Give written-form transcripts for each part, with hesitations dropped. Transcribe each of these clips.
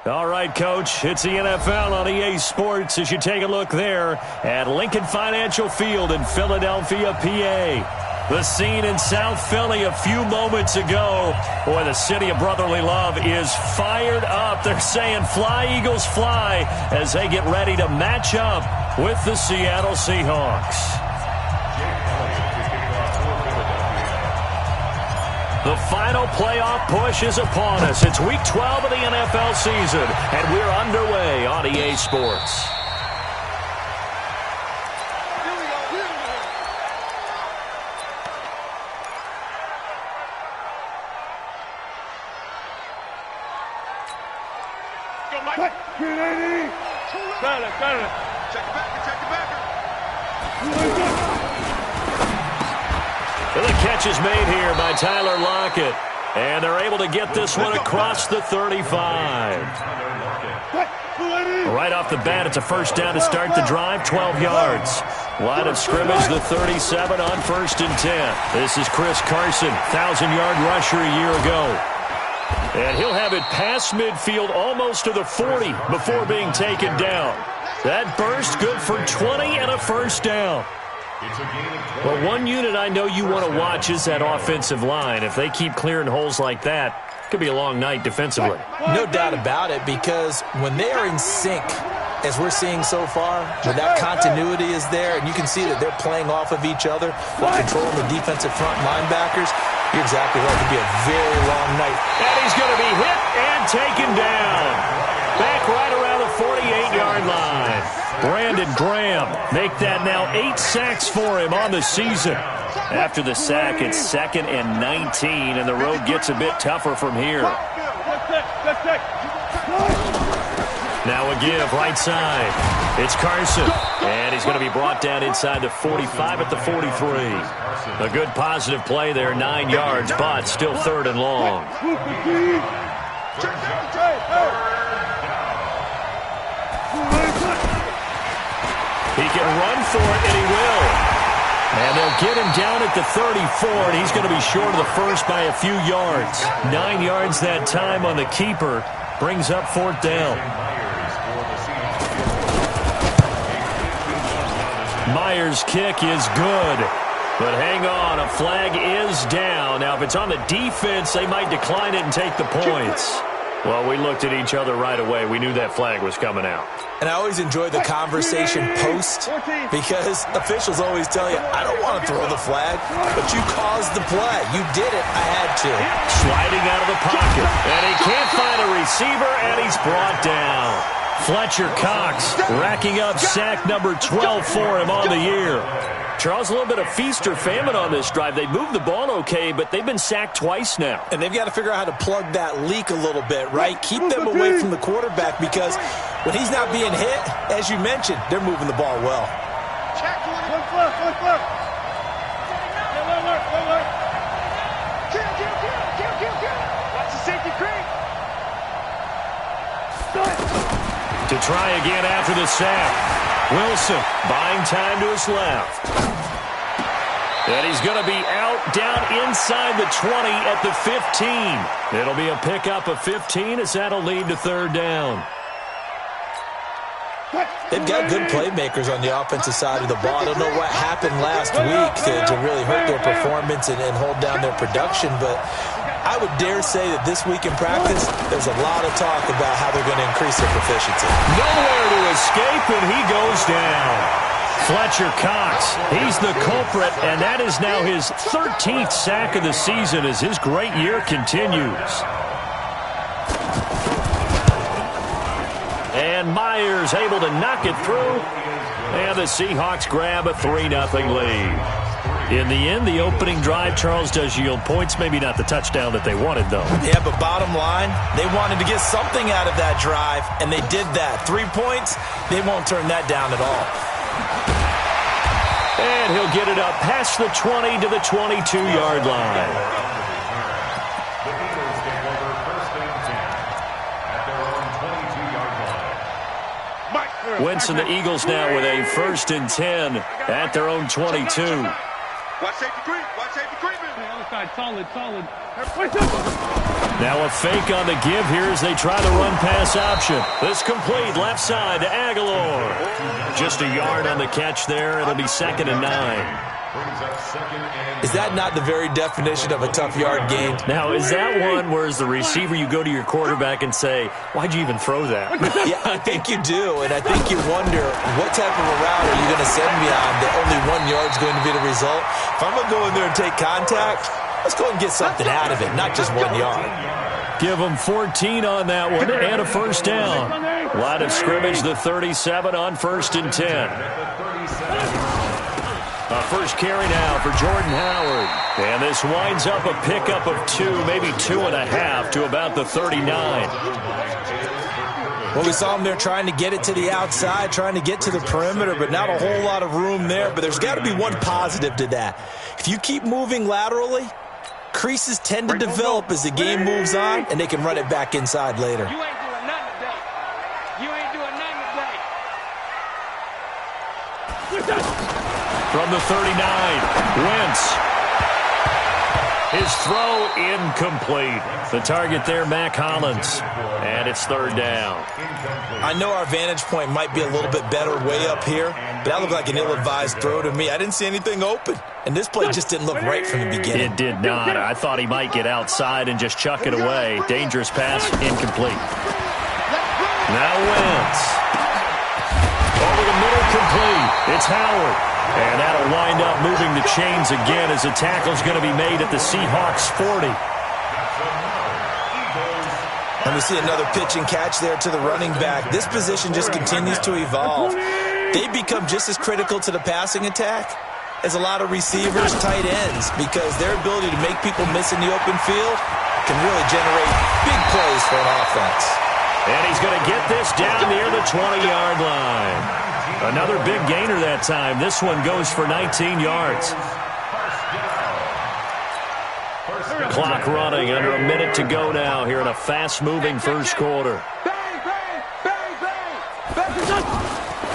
All right, Coach, it's the NFL on EA Sports as you take a look there at Lincoln Financial Field in Philadelphia, PA. The scene in South Philly a few moments ago. Boy, the city of brotherly love is fired up. They're saying fly, Eagles, fly as they get ready to match up with the Seattle Seahawks. The final playoff push is upon us. It's Week 12 of the NFL season, and we're underway on EA Sports. The catch is made here by Tyler Lockett, and they're able to get this one across the 35. Right off the bat, it's a first down to start the drive, 12 yards. Line of scrimmage, the 37 on 1st and 10. This is Chris Carson, 1,000-yard rusher a year ago. And he'll have it past midfield almost to the 40 before being taken down. That burst good for 20 and a first down. Well, one unit I know you want to watch is that offensive line. If they keep clearing holes like that, it could be a long night defensively. No doubt about it, because when they are in sync, as we're seeing so far, when that continuity is there, and you can see that they're playing off of each other while controlling the defensive front linebackers, you're exactly right. It could be a very long night. And he's going to be hit and taken down. Back right around the 48-yard line. Brandon Graham make that now 8 sacks for him on the season. After the sack, it's 2nd and 19, and the road gets a bit tougher from here. Now a give right side. It's Carson, and he's going to be brought down inside the 45 at the 43. A good positive play there, 9 yards, but still 3rd and long. He can run for it, and he will. And they'll get him down at the 34, and he's going to be short of the first by a few yards. 9 yards that time on the keeper. Brings up 4th down. Myers' kick is good. But hang on, a flag is down. Now, if it's on the defense, they might decline it and take the points. Well, we looked at each other right away. We knew that flag was coming out. And I always enjoy the conversation post, because officials always tell you, I don't want to throw the flag, but you caused the play. You did it. I had to. Sliding out of the pocket. And he can't find a receiver, and he's brought down. Fletcher Cox racking up sack number 12 for him on the year. Charles, a little bit of feast or famine on this drive. They moved the ball okay, but they've been sacked twice now. And they've got to figure out how to plug that leak a little bit, right? Keep them away from the quarterback, because when he's not being hit, as you mentioned, they're moving the ball well. Watch the safety creep. To try again after the sack. Wilson buying time to his left. And he's going to be out down inside the 20 at the 15. It'll be a pickup of 15 as that'll lead to 3rd down. They've got good playmakers on the offensive side of the ball. I don't know what happened last week to really hurt their performance and hold down their production, but I would dare say that this week in practice, there's a lot of talk about how they're going to increase their proficiency. Nowhere to escape, and he goes down. Fletcher Cox, he's the culprit, and that is now his 13th sack of the season as his great year continues. And Myers able to knock it through, and the Seahawks grab a 3-0 lead. In the end, the opening drive, Charles, does yield points. Maybe not the touchdown that they wanted, though. Yeah, but bottom line, they wanted to get something out of that drive, and they did that. 3 points, they won't turn that down at all. And he'll get it up past the 20 to the 22-yard line. Wentz and the Eagles now with a 1st and 10 at their own 22. Watch safety creep. Watch safety creeping. Other side, solid. Now a fake on the give here as they try the run-pass option. This complete left side to Aguilar. Just a yard on the catch there. It'll be 2nd and 9. Is that not the very definition of a tough yard gain? Now, is that one where as the receiver you go to your quarterback and say, why'd you even throw that? Yeah, I think you do, and I think you wonder what type of a route are you going to send me on that only 1 yard's going to be the result? If I'm going to go in there and take contact, let's go and get something out of it, not just 1 yard. Give them 14 on that one and a first down. Line of scrimmage, the 37 on 1st and 10. First carry now for Jordan Howard. And this winds up a pickup of 2, maybe 2.5 to about the 39. Well, we saw him there trying to get it to the outside, trying to get to the perimeter, but not a whole lot of room there. But there's got to be one positive to that. If you keep moving laterally, creases tend to develop as the game moves on, and they can run it back inside later. You ain't doing nothing today. You ain't doing nothing today. From the 39, Wentz. His throw incomplete. The target there, Mac Hollins. And it's 3rd down. I know our vantage point might be a little bit better way up here, but that looked like an ill-advised throw to me. I didn't see anything open. And this play just didn't look right from the beginning. It did not. I thought he might get outside and just chuck it away. Dangerous pass, incomplete. Now Wentz. Over the middle, complete. It's Howard. And that'll wind up moving the chains again as the tackle's going to be made at the Seahawks 40. And we see another pitch and catch there to the running back. This position just continues to evolve. They become just as critical to the passing attack as a lot of receivers, tight ends, because their ability to make people miss in the open field can really generate big plays for an offense. And he's going to get this down near the 20-yard line. Another big gainer that time. This one goes for 19 yards. Clock running, under a minute to go now here in a fast-moving first quarter.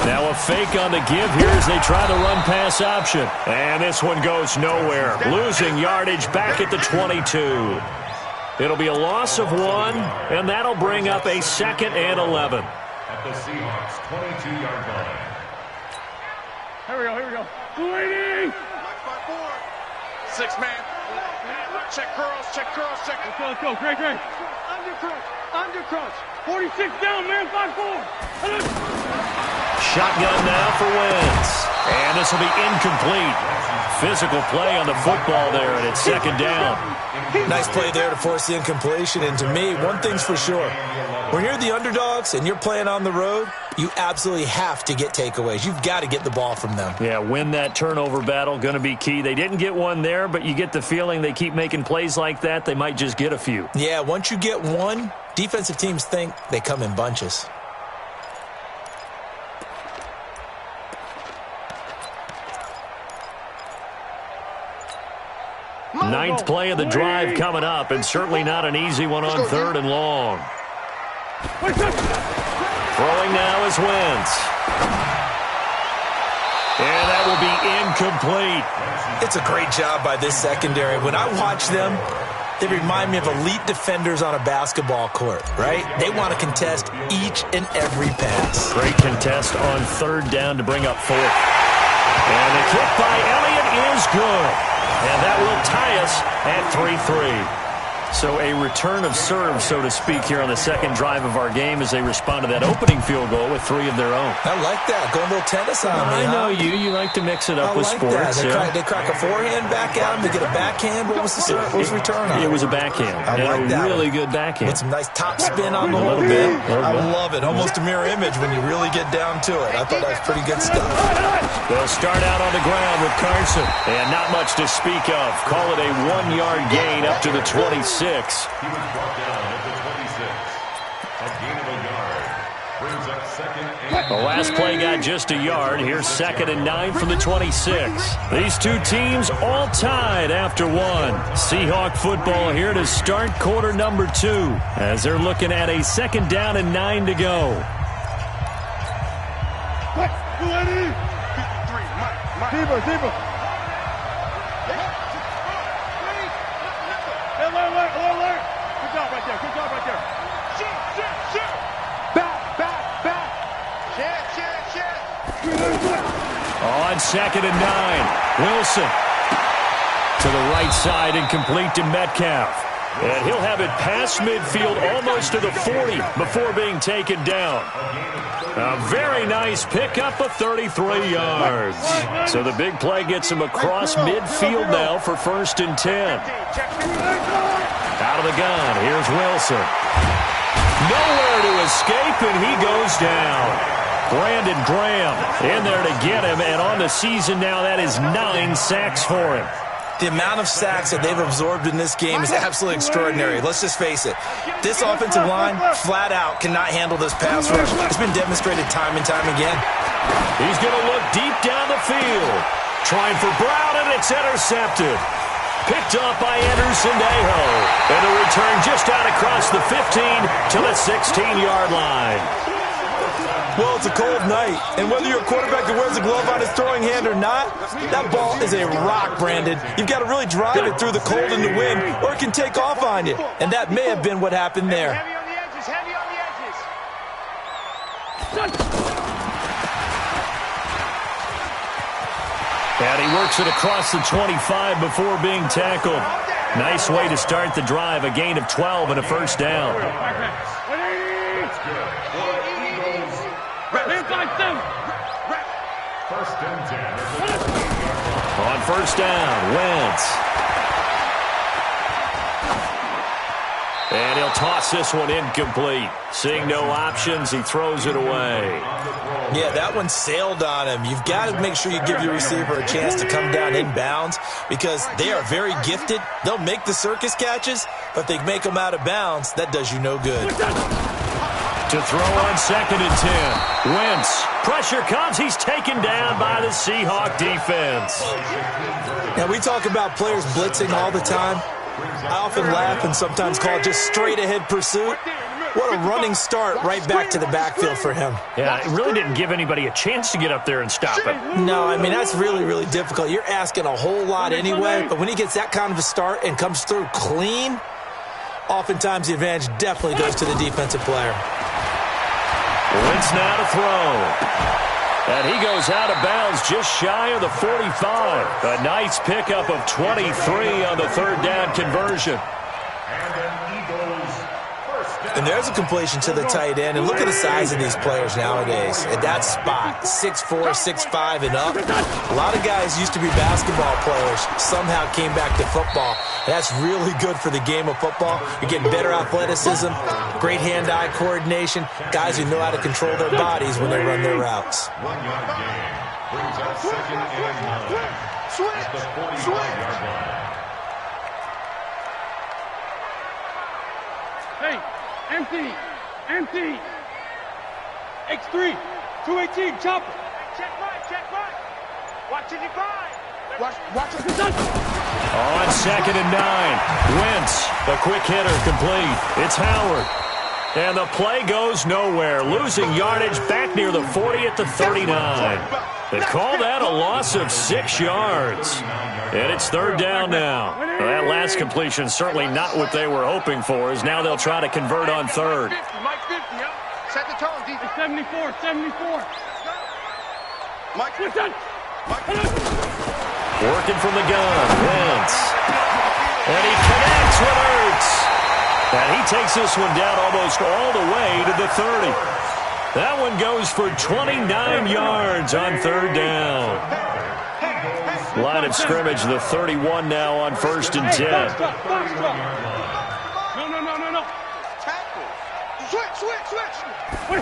Now a fake on the give here as they try the run-pass option. And this one goes nowhere. Losing yardage back at the 22. It'll be a loss of 1, and that'll bring up a 2nd and 11. At the Seahawks 22-yard line. Here we go. 20! 6 man. Check curls. Let's go. Great. Undercrunch. 46 down, man. 5-4. Shotgun now for Wentz. And this will be incomplete. Physical play on the football there, and it's 2nd down. Nice play there to force the incompletion. And to me, one thing's for sure. When you're the underdogs and you're playing on the road, you absolutely have to get takeaways. You've got to get the ball from them. Yeah, win that turnover battle, going to be key. They didn't get one there, but you get the feeling they keep making plays like that, they might just get a few. Yeah, once you get one, defensive teams think they come in bunches. Ninth play of the drive coming up, and certainly not an easy one on 3rd and long. Throwing now is Wentz. And that will be incomplete. It's a great job by this secondary. When I watch them, they remind me of elite defenders on a basketball court, right? They want to contest each and every pass. Great contest on 3rd down to bring up 4th. And the kick by Elliott is good. And that will tie us at 3-3. So a return of serve, so to speak, here on the second drive of our game as they respond to that opening field goal with 3 of their own. I like that. Going a little tennis on me. I know you. You like to mix it up with sports. They crack a forehand back at him. They get a backhand. What was the return on? It was a backhand. I like that. Really good backhand. With some nice top spin on the whole bit. I love it. Almost a mirror image when you really get down to it. I thought that was pretty good stuff. They'll start out on the ground with Carson. And not much to speak of. Call it a 1-yard gain up to the 26. He was brought down at the 26. A gain of a yard. Brings up 2nd and... The last play got just a yard. Here's 2nd and 9 from the 26. These two teams all tied after 1. Seahawk football here to start quarter number 2 as they're looking at a 2nd down and 9 to go. Deeper. Good job, there. Good job right there. Shit. Back. Shit. On 2nd and 9, Wilson to the right side and complete to Metcalf. And he'll have it past midfield almost to the 40 before being taken down. A very nice pickup of 33 yards. So the big play gets him across midfield now for 1st and 10. Out of the gun, here's Wilson. Nowhere to escape, and he goes down. Brandon Graham in there to get him, and on the season now, that is 9 sacks for him. The amount of sacks that they've absorbed in this game is absolutely extraordinary. Let's just face it. This offensive line, flat out, cannot handle this pass rush. It's been demonstrated time and time again. He's going to look deep down the field. Trying for Brown, and it's intercepted. Picked up by Anderson-Dejo. And the return just out across the 15 to the 16-yard line. Well, it's a cold night, and whether you're a quarterback that wears a glove on his throwing hand or not, that ball is a rock, Brandon. You've got to really drive it through the cold and the wind, or it can take off on you. And that may have been what happened there. Heavy on the edges. And he works it across the 25 before being tackled. Nice way to start the drive, a gain of 12 and a 1st down. On 1st down, Wentz. And he'll toss this one incomplete. Seeing no options, he throws it away. Yeah, that one sailed on him. You've got to make sure you give your receiver a chance to come down inbounds because they are very gifted. They'll make the circus catches, but if they make them out of bounds, that does you no good. To throw on 2nd and 10. Wentz. Pressure comes. He's taken down by the Seahawk defense. Now, we talk about players blitzing all the time. I often laugh and sometimes call it just straight-ahead pursuit. What a running start right back to the backfield for him. Yeah, it really didn't give anybody a chance to get up there and stop him. No, I mean, that's really, really difficult. You're asking a whole lot anyway, but when he gets that kind of a start and comes through clean, oftentimes the advantage definitely goes to the defensive player. Wentz now to throw. And he goes out of bounds just shy of the 45. A nice pickup of 23 on the 3rd down conversion. And there's a completion to the tight end. And look at the size of these players nowadays. At that spot, 6'4", 6'5", and up. A lot of guys used to be basketball players. Somehow came back to football. That's really good for the game of football. You're getting better athleticism, great hand-eye coordination, guys who know how to control their bodies when they run their routes. 1-yard gain brings up 2nd and 9 at the 45-yard line. Hey, empty. X3, 218, chopper. Check right. Watch it, Watch it. On 2nd and 9, Wentz, the quick hitter complete. It's Howard. And the play goes nowhere, losing yardage back near the 40 at the 39. They call that a loss of 6 yards. And it's 3rd down now. Well, that last completion certainly not what they were hoping for, as now they'll try to convert on 3rd. Mike 50, set the tone, D. 74. Mike, what's that? Working from the gun, Wentz. And he connects with Ertz. And he takes this one down almost all the way to the 30. That one goes for 29 yards on 3rd down. Line of scrimmage, the 31 now on 1st and 10. No. Tackle. Switch.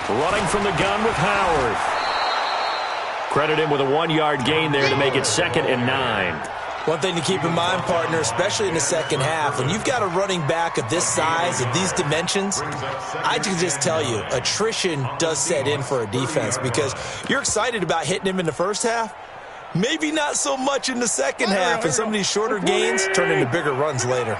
Running from the gun with Howard. Credit him with a 1-yard gain there to make it 2nd and 9. One thing to keep in mind, partner, especially in the second half, when you've got a running back of this size, of these dimensions, I can just tell you, attrition does set in for a defense because you're excited about hitting him in the first half, maybe not so much in the second half, and some of these shorter gains turn into bigger runs later.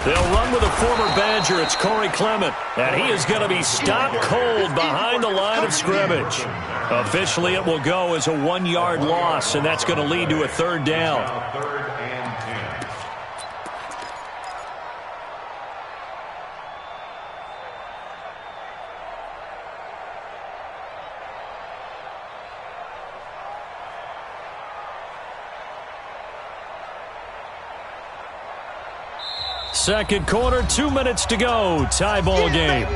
They'll run with a former Badger. It's Corey Clement. And he is going to be stopped cold behind the line of scrimmage. Officially, it will go as a 1-yard loss, and that's going to lead to a third down. Third and 10. Second quarter, 2 minutes to go. Tie ball game.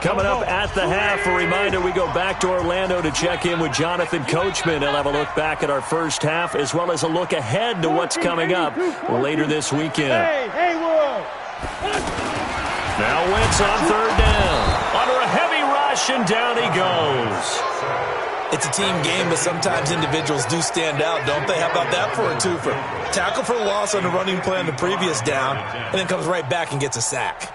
Coming up at the half, a reminder, we go back to Orlando to check in with Jonathan Coachman. He'll have a look back at our first half as well as a look ahead to what's coming up later this weekend. Now Wentz on third down. Under a heavy rush, and down he goes. It's a team game, but sometimes individuals do stand out, don't they? How about that for a twofer? Tackle for loss on the running play on the previous down, and then comes right back and gets a sack.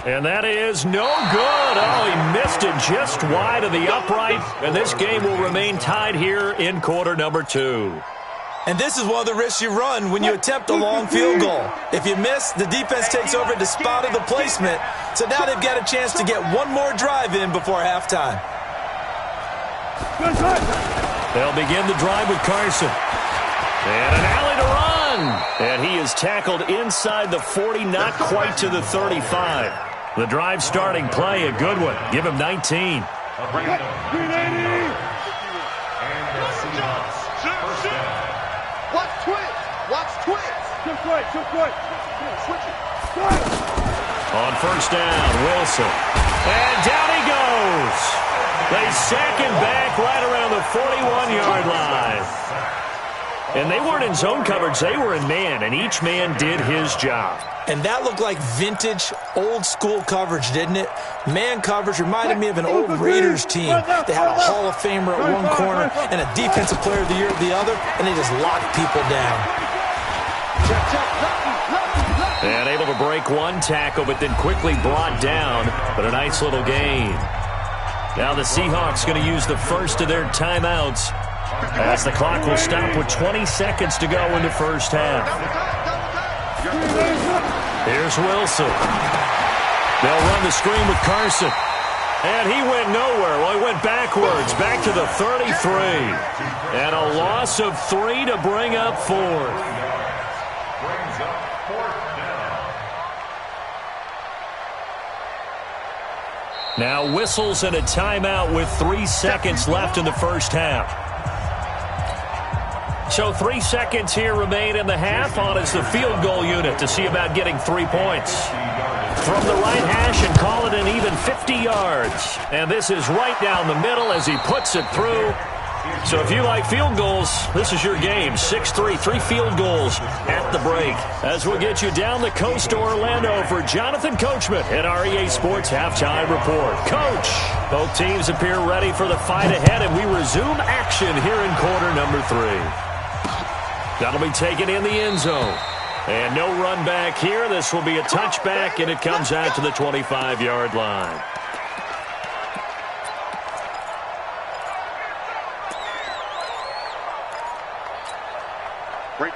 And that is no good. Oh, he missed it just wide of the upright. And this game will remain tied here in quarter number 2. And this is one of the risks you run when you attempt a long field goal. If you miss, the defense takes over at the spot of the placement. So now they've got a chance to get one more drive in before halftime. They'll begin the drive with Carson. And an alley to run. And he is tackled inside the 40, not quite to the 35. The drive starting play, a good one. Give him 19. Watch twitch. Watch twitch. On first down, Wilson. And down he goes. They sack him back right around the 41-yard line. And they weren't in zone coverage. They were in man, and each man did his job. And that looked like vintage, old-school coverage, didn't it? Man coverage reminded me of an old Raiders team. They had a Hall of Famer at one corner and a Defensive Player of the Year at the other, and they just locked people down. And able to break one tackle, but then quickly brought down. But a nice little gain. Now the Seahawks going to use the first of their timeouts, as the clock will stop with 20 seconds to go in the first half. Here's Wilson. They'll run the screen with Carson. And he went nowhere. Well, he went backwards, back to the 33. And a loss of 3 to bring up 4. Brings up 4th down. Now whistles and a timeout with 3 seconds left in the first half. So 3 seconds here remain in the half. On is the field goal unit to see about getting 3 points. From the right hash and call it an even 50 yards. And this is right down the middle as he puts it through. So if you like field goals, this is your game. 6-3, 3 field goals at the break. As we'll get you down the coast to Orlando for Jonathan Coachman at our EA Sports Halftime Report. Coach, both teams appear ready for the fight ahead, and we resume action here in quarter number 3. That'll be taken in the end zone. And no run back here. This will be a touchback, and it comes out to the 25-yard line.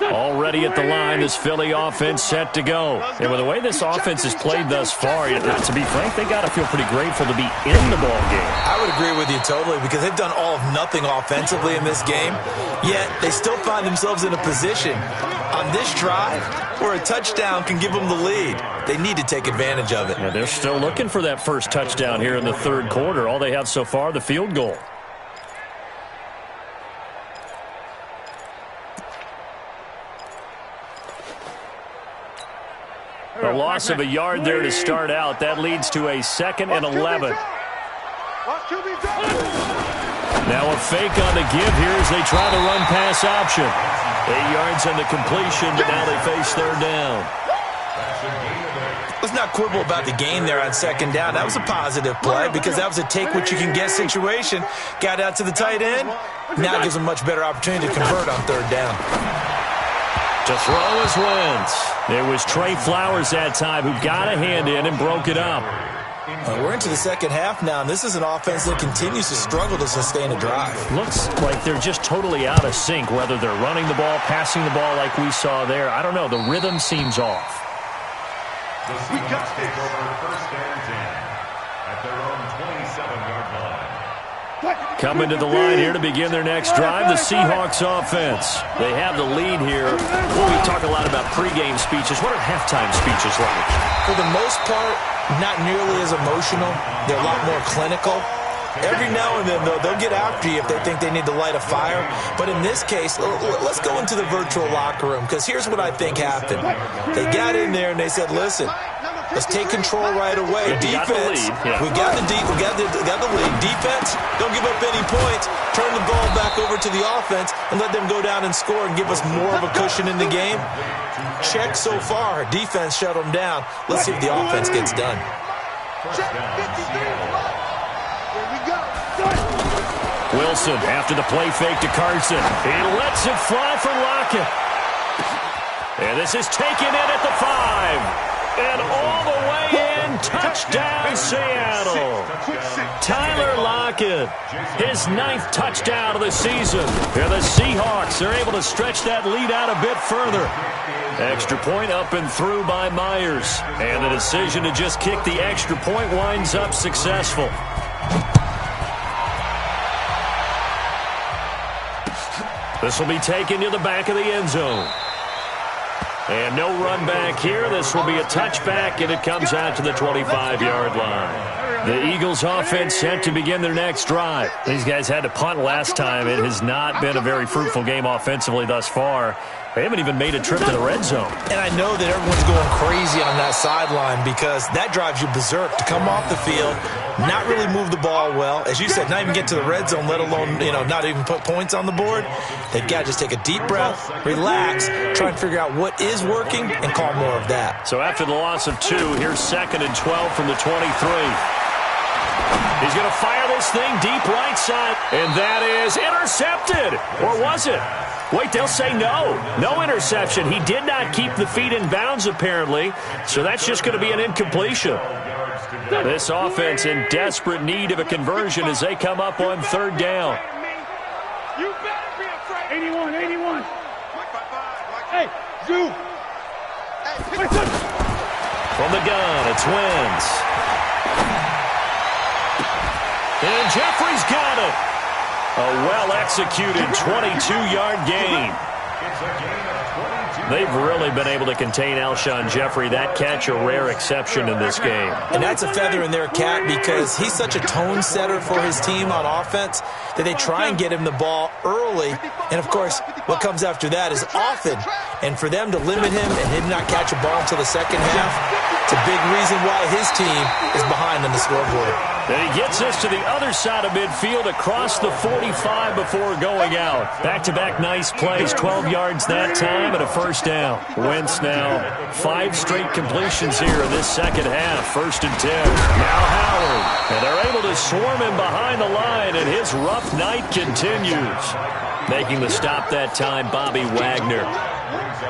Already at the line, this Philly offense set to go. And with the way this offense has played thus far, to be frank, they got to feel pretty grateful to be in the ball game. I would agree with you totally, because they've done all of nothing offensively in this game, yet they still find themselves in a position on this drive where a touchdown can give them the lead. They need to take advantage of it. Yeah, they're still looking for that first touchdown here in the third quarter. All they have so far, the field goal. A loss of a yard there to start out. That leads to a 2nd and 11. Now a fake on the give here as they try to run pass option. 8 yards on the completion, but now they face third down. That's a gain of 8. Let's not quibble about the gain there on second down. That was a positive play because that was a take-what-you-can-get situation. Got out to the tight end. Now it gives them a much better opportunity to convert on third down. To throw is Wentz. It was Trey Flowers that time who got a hand in and broke it up. We're into the second half now, and this is an offense that continues to struggle to sustain a drive. Looks like they're just totally out of sync, whether they're running the ball, passing the ball like we saw there. I don't know. The rhythm seems off. The Seahawks take over first and 10 at their own 27-yard line. Coming to the line here to begin their next drive, the Seahawks offense. They have the lead here. Well, we talk a lot about pregame speeches. What are halftime speeches like? For the most part, not nearly as emotional. They're a lot more clinical. Every now and then, though, they'll get after you if they think they need to light a fire. But in this case, let's go into the virtual locker room, because here's what I think happened. They got in there and they said, listen, let's take control right away. Defense, we got the lead. Defense, don't give up any points. Turn the ball back over to the offense and let them go down and score and give us more of a cushion in the game. Check so far. Defense shut them down. Let's see if the offense gets done. Check 53. Wilson after the play fake to Carson. He lets it fly for Lockett. And this is taken in at the 5. And all the way in. Touchdown, Seattle. Tyler Lockett, his 9th touchdown of the season. And the Seahawks are able to stretch that lead out a bit further. Extra point up and through by Myers. And the decision to just kick the extra point winds up successful. This will be taken to the back of the end zone. And no run back here. This will be a touchback, and it comes out to the 25-yard line. The Eagles offense set to begin their next drive. These guys had to punt last time. It has not been a very fruitful game offensively thus far. They haven't even made a trip to the red zone. And I know that everyone's going crazy on that sideline because that drives you berserk to come off the field, not really move the ball well. As you said, not even get to the red zone, let alone, not even put points on the board. They've got to just take a deep breath, relax, try and figure out what is working, and call more of that. So after the loss of 2, here's 2nd and 12 from the 23. He's going to fire this thing deep right side, and that is intercepted. Or was it? Wait, they'll say no. No interception. He did not keep the feet in bounds, apparently, so that's just going to be an incompletion. This offense in desperate need of a conversion as they come up on 3rd down. You better be afraid. 81. Hey, Zoo. From the gun, it's Wentz. And Jeffrey's got it. A well-executed 22-yard gain. They've really been able to contain Alshon Jeffrey. That catch a rare exception in this game. And that's a feather in their cap because he's such a tone setter for his team on offense that they try and get him the ball early. And, of course, what comes after that is often. And for them to limit him and him not catch a ball until the second half, it's a big reason why his team is behind on the scoreboard. Then he gets us to the other side of midfield across the 45 before going out. Back-to-back nice plays, 12 yards that time and a first down. Wentz now 5 straight completions here in this second half. 1st and 10. Now Howard. And they're able to swarm him behind the line, and his rough night continues. Making the stop that time, Bobby Wagner.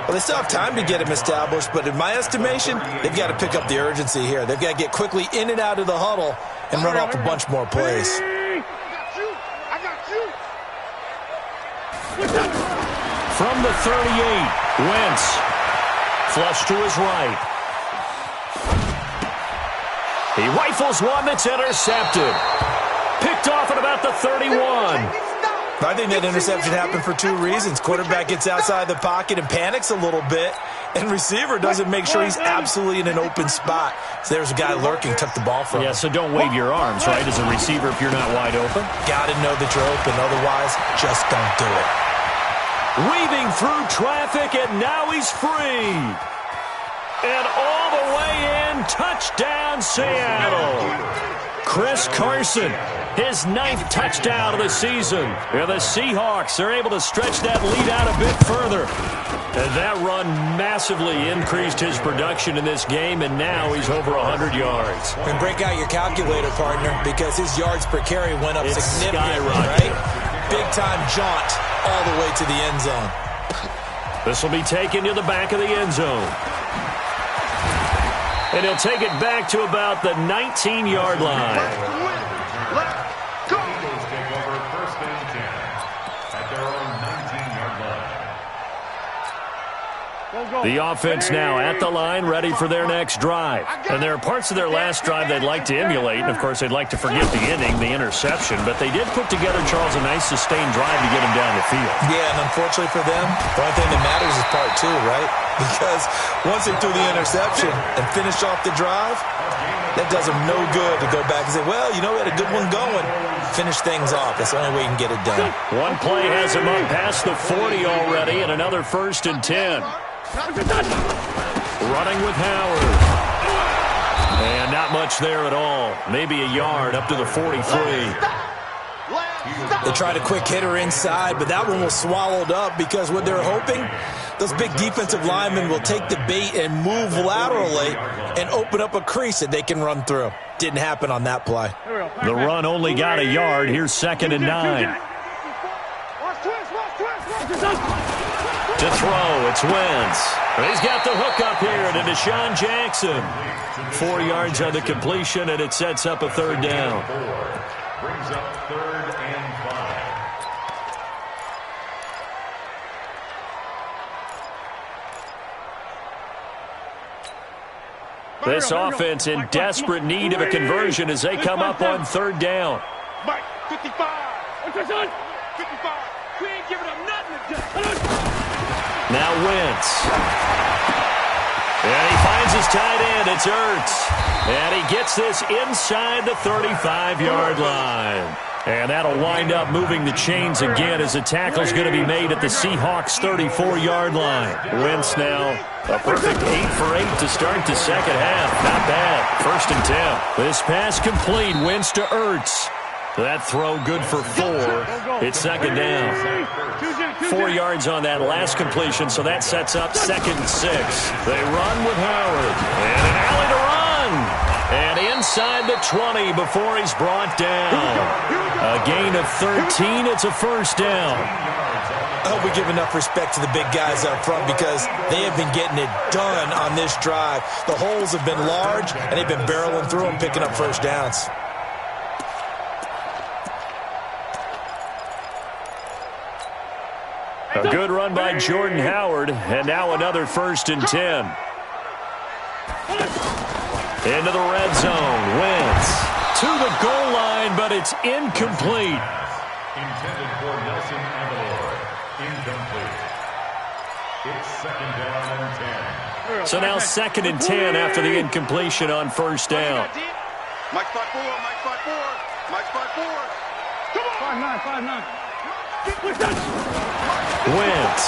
Well, they still have time to get him established, but in my estimation, they've got to pick up the urgency here. They've got to get quickly in and out of the huddle and run off a bunch more plays. I got you. From the 38, Wentz. Flush to his right. He rifles one that's intercepted. Picked off at about the 31. I think that interception happened for 2 reasons. Quarterback gets outside the pocket and panics a little bit, and receiver doesn't make sure he's absolutely in an open spot. So there's a guy lurking, took the ball from him. Yeah, so don't wave your arms, right, as a receiver if you're not wide open. Got to know that you're open, otherwise just don't do it. Weaving through traffic, and now he's free. And all the way in, touchdown Seattle. Chris Carson, his 9th touchdown of the season. And the Seahawks are able to stretch that lead out a bit further. And that run massively increased his production in this game, and now he's over 100 yards. And break out your calculator, partner, because his yards per carry went up significantly, right? Big-time jaunt all the way to the end zone. This will be taken to the back of the end zone. And he'll take it back to about the 19-yard line. Eagles take over 1st and 10 at their own 19-yard line. The offense now at the line, ready for their next drive. And there are parts of their last drive they'd like to emulate, and, of course, they'd like to forget the inning, the interception. But they did put together, Charles, a nice sustained drive to get him down the field. Yeah, and unfortunately for them, the only thing that matters is part 2, right? Because once they threw the interception and finished off the drive, that does them no good to go back and say, well, you know, we had a good one going. Finish things off. That's the only way you can get it done. One play has him up past the 40 already, and another 1st and 10. Running with Howard. And not much there at all. Maybe a yard up to the 43. They tried a quick hitter inside, but that one was swallowed up because what they're hoping, those big defensive linemen will take the bait and move laterally and open up a crease that they can run through. Didn't happen on that play. The run only got a yard. Here's 2nd and 9. To throw, it's Wentz. He's got the hook up here to Deshaun Jackson. 4 yards on the completion, and it sets up a 3rd down. Brings up 3rd and 5. This offense in desperate need of a conversion as they come up on 3rd down. Mike, 55. 55. We ain't giving up nothing. Now Wentz. And he finds his tight end. It's Ertz. And he gets this inside the 35-yard line. And that'll wind up moving the chains again as the tackle's going to be made at the Seahawks' 34-yard line. Wentz now a perfect 8 for 8 to start the second half. Not bad. 1st and 10. This pass complete. Wentz to Ertz. That throw good for 4. It's 2nd down. 4 yards on that last completion, so that sets up 2nd and 6. They run with Howard. And an alley to run. And inside the 20 before he's brought down. A gain of 13. It's a 1st down. I hope we give enough respect to the big guys up front because they have been getting it done on this drive. The holes have been large, and they've been barreling through them, picking up 1st downs. A good run by Jordan Howard, and now another 1st and 10. Into the red zone. Wentz to the goal line, but it's incomplete. Intended for Nelson Aguilar. Incomplete. It's 2nd down and 10. So now 2nd and 10 after the incompletion on 1st down. Mike spot 4. Mike spot 4. Mike spot 4. Come on. 5-9. Wentz.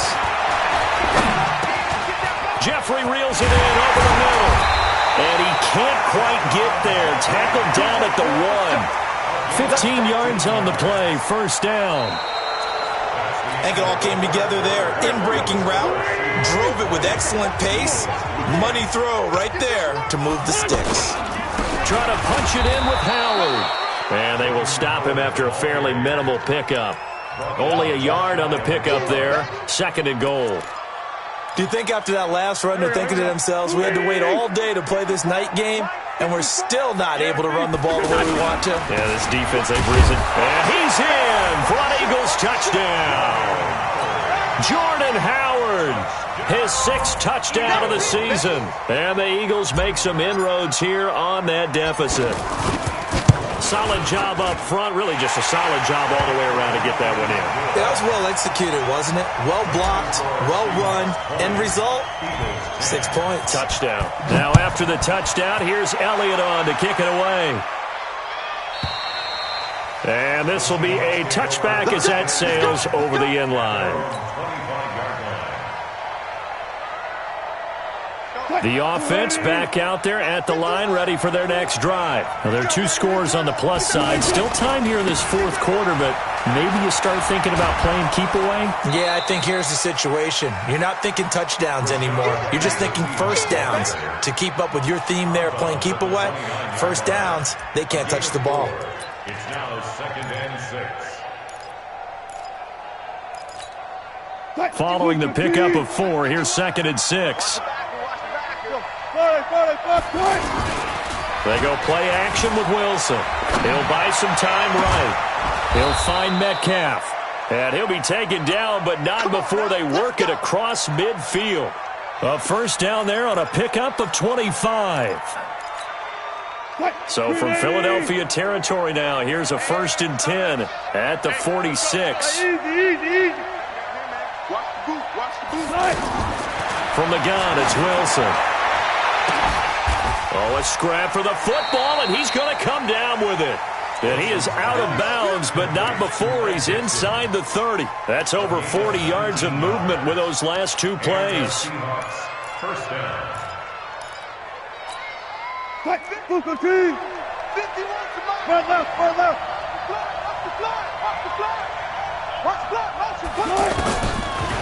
Jeffrey reels it in over the middle. And he can't quite get there. Tackled down at the 1. 15 yards on the play. 1st down. I think it all came together there. In-breaking route. Drove it with excellent pace. Money throw right there to move the sticks. Trying to punch it in with Howard. And they will stop him after a fairly minimal pickup. Only a yard on the pickup there. 2nd and goal. Do you think after that last run they're thinking to themselves, we had to wait all day to play this night game, and we're still not able to run the ball the way we want to? Yeah, this defense, they've risen. And he's in for an Eagles touchdown. Jordan Howard, his 6th touchdown of the season. And the Eagles make some inroads here on that deficit. Solid job up front. Really just a solid job all the way around to get that one in. That was well executed, wasn't it? Well blocked, well run. End result, 6 points. Touchdown. Now after the touchdown, here's Elliott on to kick it away. And this will be a touchback as that sails over the end line. The offense back out there at the line, ready for their next drive. Now, there are 2 scores on the plus side. Still time here in this fourth quarter, but maybe you start thinking about playing keep away? Yeah, I think here's the situation. You're not thinking touchdowns anymore. You're just thinking first downs. To keep up with your theme there, playing keep away, first downs, they can't touch the ball. It's now 2nd and 6. Following the pickup of 4, here's 2nd and 6. They go play action with Wilson. He'll buy some time right. He'll find Metcalf. And he'll be taken down, but not before they work it across midfield. A first down there on a pickup of 25. So from Philadelphia territory now, here's a 1st and 10 at the 46. From the gun, it's Wilson. Oh, a scrap for the football, and he's going to come down with it. And he is out of bounds, but not before he's inside the 30. That's over 40 yards of movement with those last 2 plays. First down.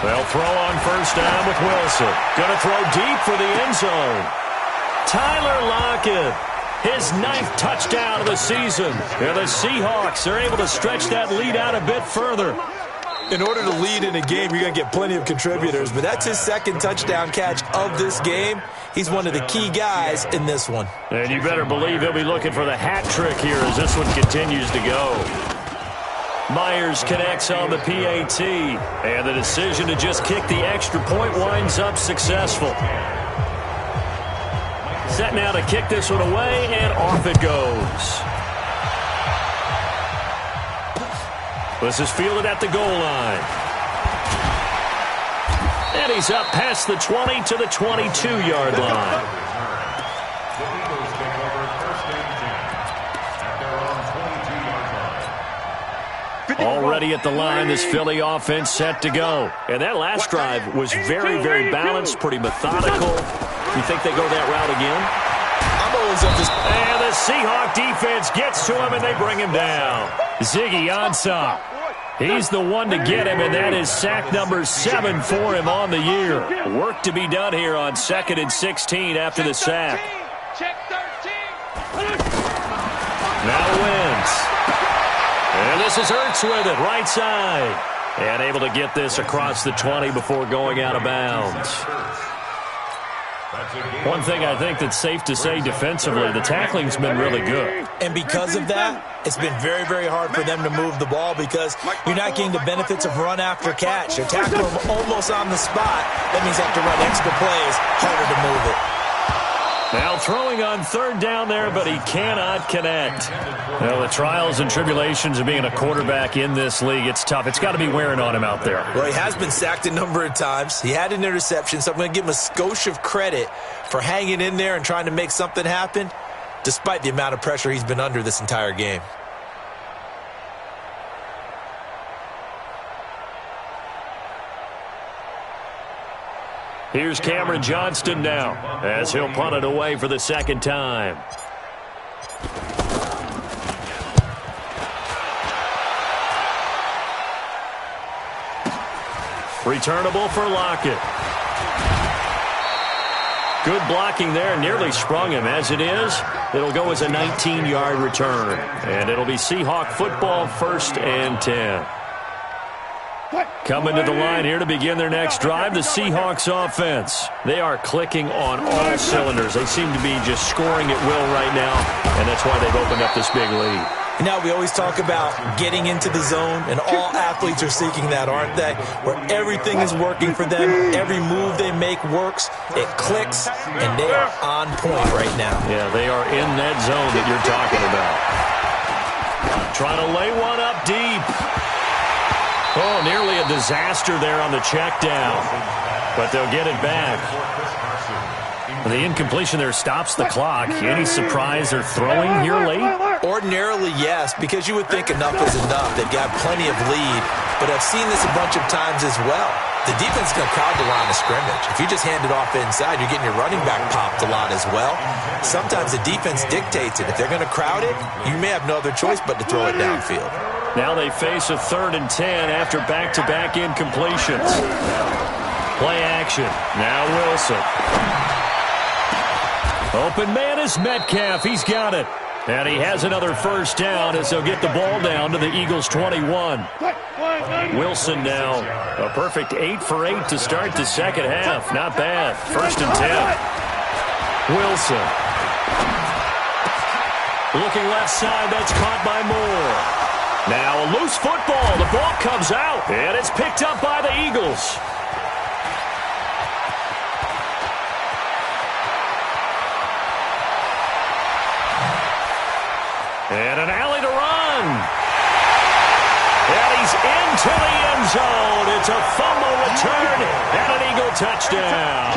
They'll throw on first down with Wilson. Going to throw deep for the end zone. Tyler Lockett, his 9th touchdown of the season. And the Seahawks are able to stretch that lead out a bit further. In order to lead in a game, you're going to get plenty of contributors, but that's his 2nd touchdown catch of this game. He's one of the key guys in this one. And you better believe he'll be looking for the hat trick here as this one continues to go. Myers connects on the PAT, and the decision to just kick the extra point winds up successful. Set now to kick this one away, and off it goes. This is fielded at the goal line. And he's up past the 20 to the 22-yard line. The Eagles take over 1st and 10 at their own 22-yard line. Already at the line, this Philly offense set to go. And that last drive was very, very balanced, pretty methodical. You think they go that route again? I'm always up this. And the Seahawk defense gets to him, and they bring him down. Ziggy Ansah. He's the one to get him, and that is sack number 7 for him on the year. Work to be done here on 2nd and 16 after the sack. Check 13. Now wins. And this is Ertz with it, right side. And able to get this across the 20 before going out of bounds. One thing I think that's safe to say defensively, the tackling's been really good. And because of that, it's been very, very hard for them to move the ball because you're not getting the benefits of run after catch. They tackle them almost on the spot. That means they have to run extra plays, harder to move it. Now throwing on 3rd down there, but he cannot connect. Well, the trials and tribulations of being a quarterback in this league, it's tough. It's got to be wearing on him out there. Well, he has been sacked a number of times. He had an interception, so I'm going to give him a skosh of credit for hanging in there and trying to make something happen, despite the amount of pressure he's been under this entire game. Here's Cameron Johnston now, as he'll punt it away for the 2nd time. Returnable for Lockett. Good blocking there, nearly sprung him. As it is, it'll go as a 19-yard return. And it'll be Seahawk football, 1st and 10. Coming to the line here to begin their next drive, the Seahawks offense. They are clicking on all cylinders. They seem to be just scoring at will right now, and that's why they've opened up this big lead. And now we always talk about getting into the zone, and all athletes are seeking that, aren't they? Where everything is working for them, every move they make works, it clicks, and they are on point right now. Yeah, they are in that zone that you're talking about. Trying to lay one up deep. Oh, nearly a disaster there on the check down. But they'll get it back. The incompletion there stops the clock. Any surprise they're throwing here late? Ordinarily, yes, because you would think enough is enough. They've got plenty of lead, but I've seen this a bunch of times as well. The defense is going to crowd the line of scrimmage. If you just hand it off inside, you're getting your running back popped a lot as well. Sometimes the defense dictates it. If they're going to crowd it, you may have no other choice but to throw it downfield. Now they face a 3rd and 10 after back-to-back incompletions. Play action. Now Wilson. Open man is Metcalf. He's got it. And he has another first down as they'll get the ball down to the Eagles' 21. Wilson now a perfect 8 for 8 to start the second half. Not bad. 1st and 10. Wilson. Looking left side. That's caught by Moore. Now a loose football. The ball comes out. And it's picked up by the Eagles. And an alley to run. And he's into the end zone. It's a fumble return and an Eagle touchdown.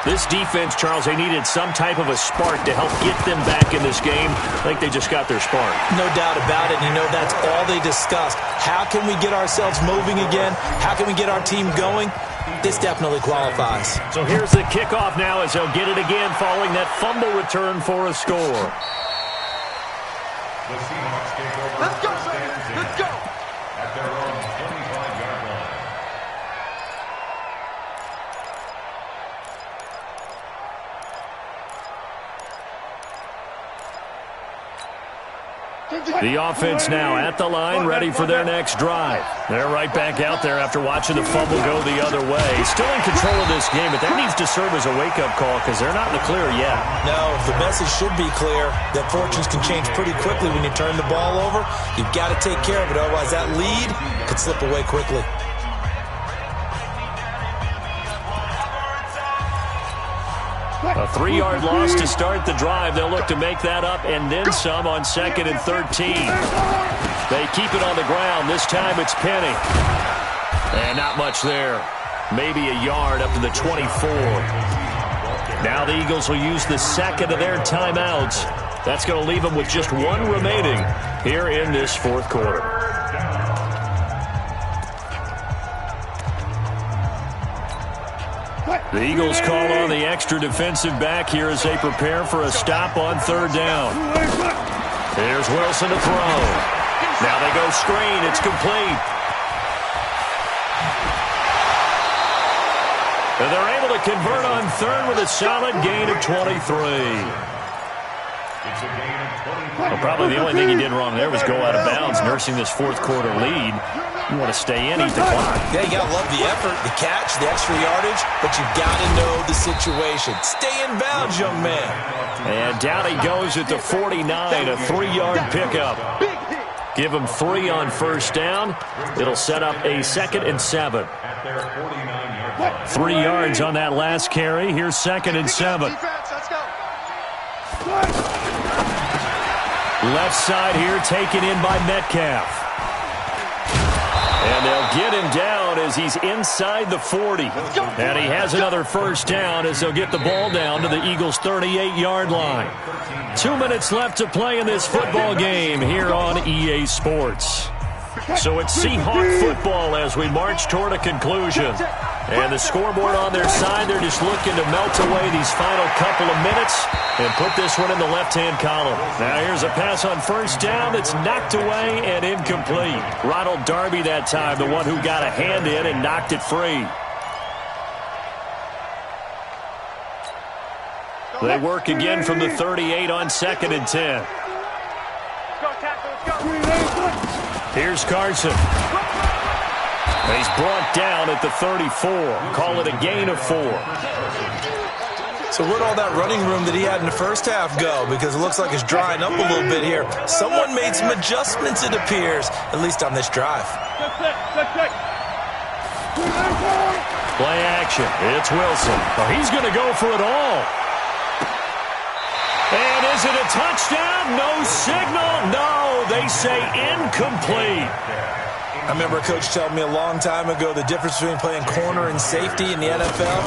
This defense, Charles, they needed some type of a spark to help get them back in this game. I think they just got their spark. No doubt about it. You know, that's all they discussed. How can we get ourselves moving again? How can we get our team going? This definitely qualifies. So here's the kickoff now as they'll get it again following that fumble return for a score. The Seahawks take over. Let's go, baby. Let's go. At their own 25-yard line. The offense now at the line, ready for their next drive. They're right back out there after watching the fumble go the other way. Still in control of this game, but that needs to serve as a wake-up call because they're not in the clear yet. No, the message should be clear that fortunes can change pretty quickly when you turn the ball over. You've got to take care of it, otherwise that lead could slip away quickly. A 3-yard loss to start the drive. They'll look to make that up and then some on 2nd and 13. They keep it on the ground. This time it's Penny. And not much there. Maybe a yard up to the 24. Now the Eagles will use the second of their timeouts. That's going to leave them with just one remaining here in this 4th quarter. The Eagles call on the extra defensive back here as they prepare for a stop on 3rd down. Here's Wilson to throw. Now they go screen. It's complete. And they're able to convert on 3rd with a solid gain of 23. Well, probably the only thing he did wrong there was go out of bounds, nursing this 4th quarter lead. You want to stay in, eat the clock. Yeah, you got to love the effort, the catch, the extra yardage, but you've got to know the situation. Stay in bounds, young man. And down he goes at the 49, a 3-yard pickup. Give him 3 on 1st down. It'll set up a 2nd and 7. 3 yards on that last carry. Here's 2nd and 7. Left side here taken in by Metcalf. And they'll get him down as he's inside the 40. And he has another first down as they'll get the ball down to the Eagles' 38-yard line. 2 minutes left to play in this football game here on EA Sports. So it's Seahawk football as we march toward a conclusion. And the scoreboard on their side, they're just looking to melt away these final couple of minutes and put this one in the left-hand column. Now here's a pass on 1st down that's knocked away and incomplete. Ronald Darby that time, the one who got a hand in and knocked it free. They work again from the 38 on 2nd and 10. Here's Carson. He's brought down at the 34. Call it a gain of 4. So where'd all that running room that he had in the first half go? Because it looks like it's drying up a little bit here. Someone made some adjustments, it appears, at least on this drive. Play action. It's Wilson. Oh, he's going to go for it all. And is it a touchdown? No signal. No, they say incomplete. I remember a coach telling me a long time ago the difference between playing corner and safety in the NFL.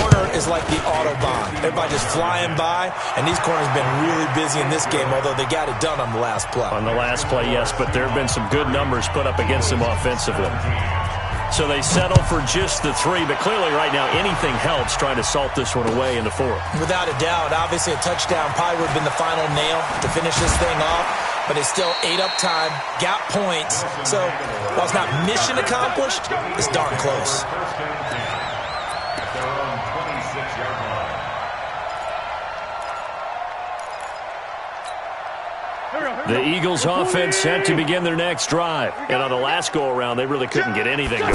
Corner is like the Autobahn. Everybody just flying by, and these corners have been really busy in this game, although they got it done on the last play. On the last play, yes, but there have been some good numbers put up against them offensively. So they settle for just the 3, but clearly right now anything helps trying to salt this one away in the 4th. Without a doubt, obviously a touchdown probably would have been the final nail to finish this thing off, but it's still ate up time, got points. So while it's not mission accomplished, it's darn close. The Eagles offense set to begin their next drive. And on the last go-around, they really couldn't get anything going.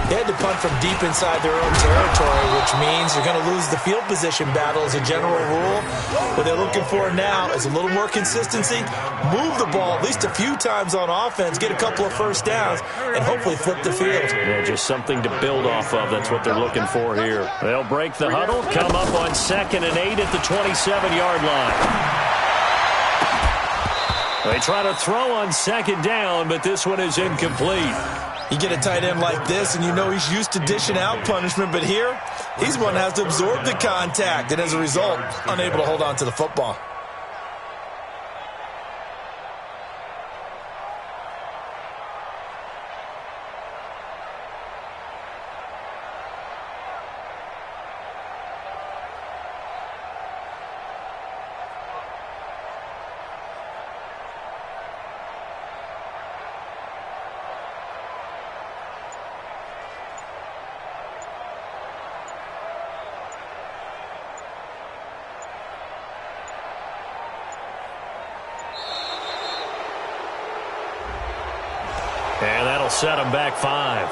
They had to punt from deep inside their own territory, which means they're going to lose the field position battle as a general rule. What they're looking for now is a little more consistency, move the ball at least a few times on offense, get a couple of first downs, and hopefully flip the field. Yeah, just something to build off of. That's what they're looking for here. They'll break the huddle, come up on 2nd and 8 at the 27-yard line. They try to throw on 2nd down, but this one is incomplete. You get a tight end like this, and you know he's used to dishing out punishment, but here, he's one that has to absorb the contact, and as a result, unable to hold on to the football. And that'll set them back 5.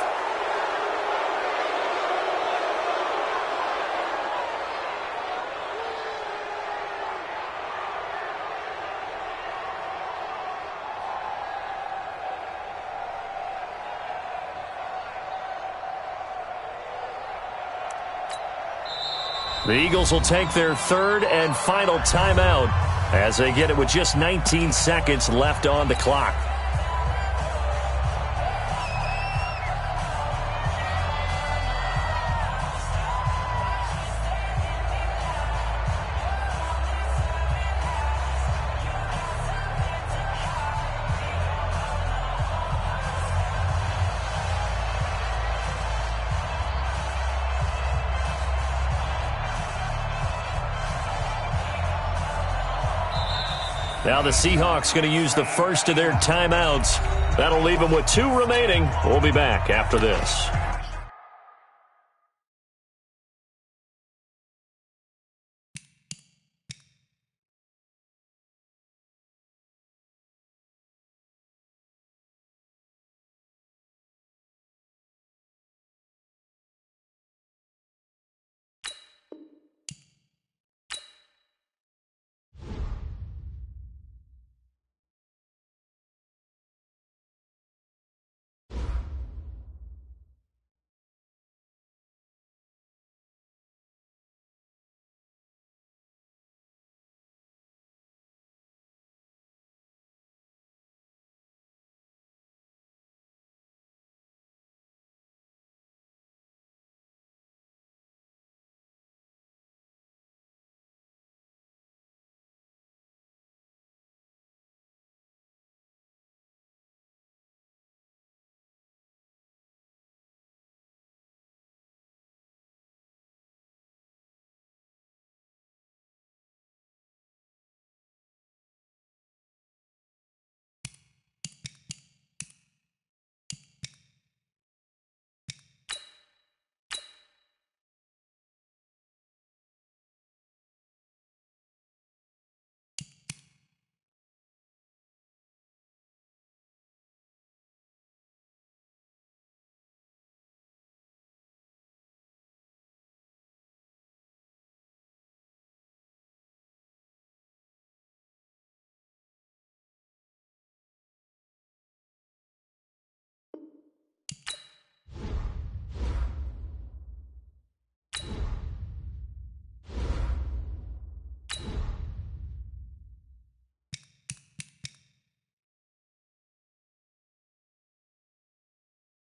The Eagles will take their 3rd and final timeout as they get it with just 19 seconds left on the clock. Now the Seahawks going to use the first of their timeouts. That'll leave them with 2 remaining. We'll be back after this.